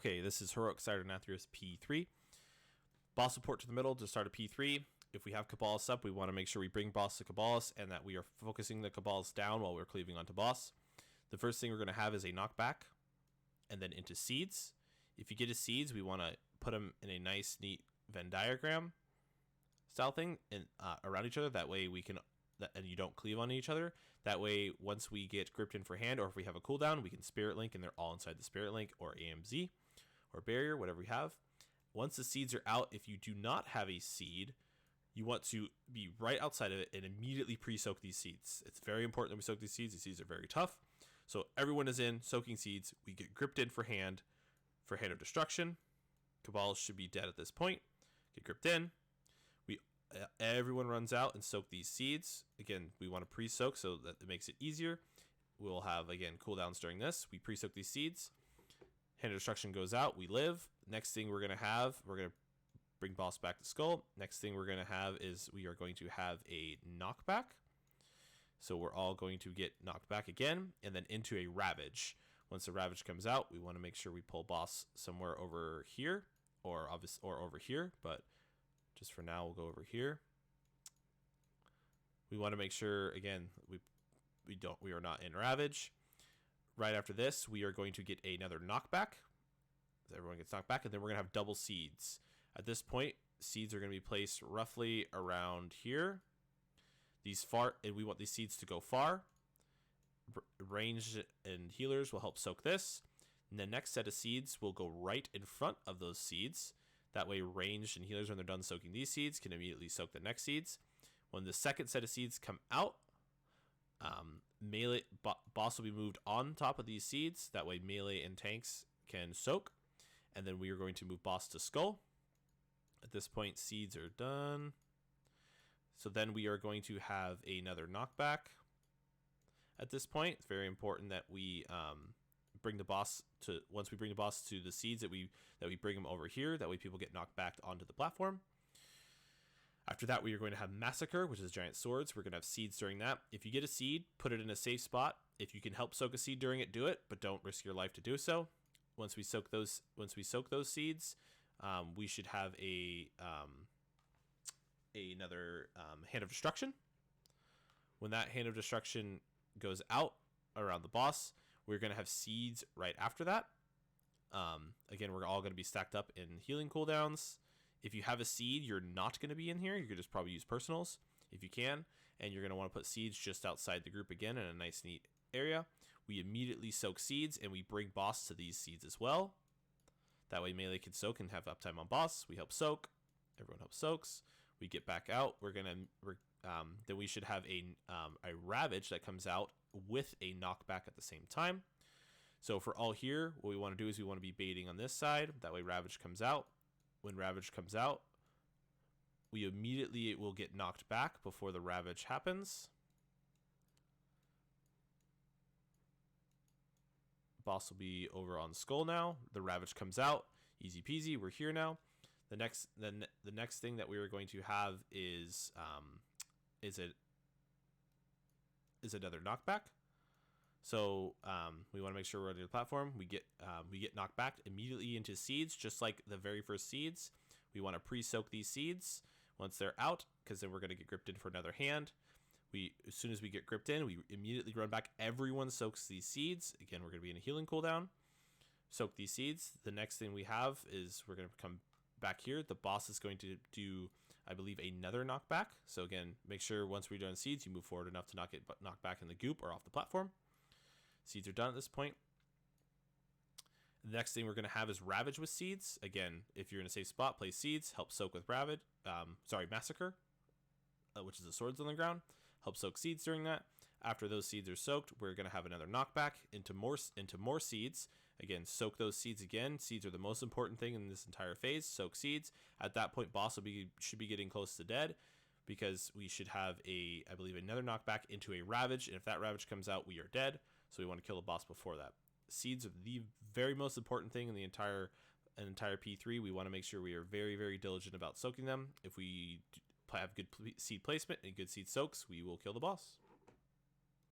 Okay, this is Heroic Sire Nathrius P3. Boss support to the middle to start a P3. If we have Cabalist up, we want to make sure we bring boss to Cabalist and that we are focusing the Cabalist down while we're cleaving onto boss. The first thing we're going to have is a knockback and then into seeds. If you get a seeds, we want to put them in a nice, neat Venn diagram style thing and around each other. That way we can, and you don't cleave on each other. That way, once we get gripped in for hand, or if we have a cooldown, we can Spirit Link and they're all inside the Spirit Link or AMZ or Barrier, whatever we have. Once the seeds are out, if you do not have a seed, you want to be right outside of it and immediately pre-soak these seeds. It's very important that we soak these seeds. These seeds are very tough. So everyone is in, soaking seeds. We get gripped in for hand of destruction. Cabal should be dead at this point. Get gripped in. Everyone runs out and soak these seeds. Again, we want to pre-soak so that it makes it easier. We'll have, again, cooldowns during this. We pre-soak these seeds. Hand of Destruction goes out. We live. Next thing we're going to bring boss back to Skull. Next thing we're going to have is we are going to have a knockback. So we're all going to get knocked back again and then into a Ravage. Once the Ravage comes out, we want to make sure we pull boss somewhere over here or over here, but just for now, we'll go over here. We want to make sure, again, we are not in Ravage. Right after this, we are going to get another knockback. Everyone gets knocked back, and then we're going to have double seeds. At this point, seeds are going to be placed roughly around here. And we want these seeds to go far. Range and healers will help soak this. And the next set of seeds will go right in front of those seeds. That way, ranged and healers, when they're done soaking these seeds, can immediately soak the next seeds. When the second set of seeds come out, melee boss will be moved on top of these seeds. That way, melee and tanks can soak. And then we are going to move boss to Skull. At this point, seeds are done. So then we are going to have another knockback. At this point, it's very important that we bring the boss to, once we bring the boss to the seeds, that we bring them over here. That way people get knocked back onto the platform. After that, we are going to have Massacre, which is giant swords. We're going to have seeds during that. If you get a seed, put it in a safe spot. If you can help soak a seed during it, do it, but don't risk your life to do so. Once we soak those seeds, we should have another Hand of Destruction. When that Hand of Destruction goes out around the boss, we're going to have seeds right after that. Again, we're all going to be stacked up in healing cooldowns. If you have a seed, you're not going to be in here. You could just probably use personals if you can. And you're going to want to put seeds just outside the group again in a nice, neat area. We immediately soak seeds, and we bring boss to these seeds as well. That way melee can soak and have uptime on boss. We help soak. Everyone helps soaks. We get back out. Then we should have a Ravage that comes out with a knockback at the same time. So for all here, what we want to do is we want to be baiting on this side. That way Ravage comes out. When Ravage comes out, we immediately will get knocked back before the Ravage happens. Boss will be over on Skull now. The Ravage comes out. Easy peasy. We're here now. The next thing that we are going to have is another knockback. So we want to make sure we're on the platform. We get knocked back immediately into seeds, just like the very first seeds. We want to pre-soak these seeds once they're out, because then we're going to get gripped in for another hand. As soon as we get gripped in, we immediately run back. Everyone soaks these seeds. Again, we're going to be in a healing cooldown. Soak these seeds. The next thing we have is we're going to come back here. The boss is going to do, I believe, another knockback. So again, make sure once we're done seeds, you move forward enough to not get knocked back in the goop or off the platform. Seeds are done at this point. The next thing we're going to have is Ravage with seeds. Again, if you're in a safe spot, play seeds. Help soak with Massacre, which is the swords on the ground. Help soak seeds during that. After those seeds are soaked, we're going to have another knockback into more seeds. Again, soak those seeds again. Seeds are the most important thing in this entire phase. Soak seeds. At that point, boss should be getting close to dead, because we should have I believe, another knockback into a Ravage. And if that Ravage comes out, we are dead. So we want to kill the boss before that. Seeds are the very most important thing in the entire P3. We want to make sure we are very, very diligent about soaking them. If we have good seed placement and good seed soaks, we will kill the boss.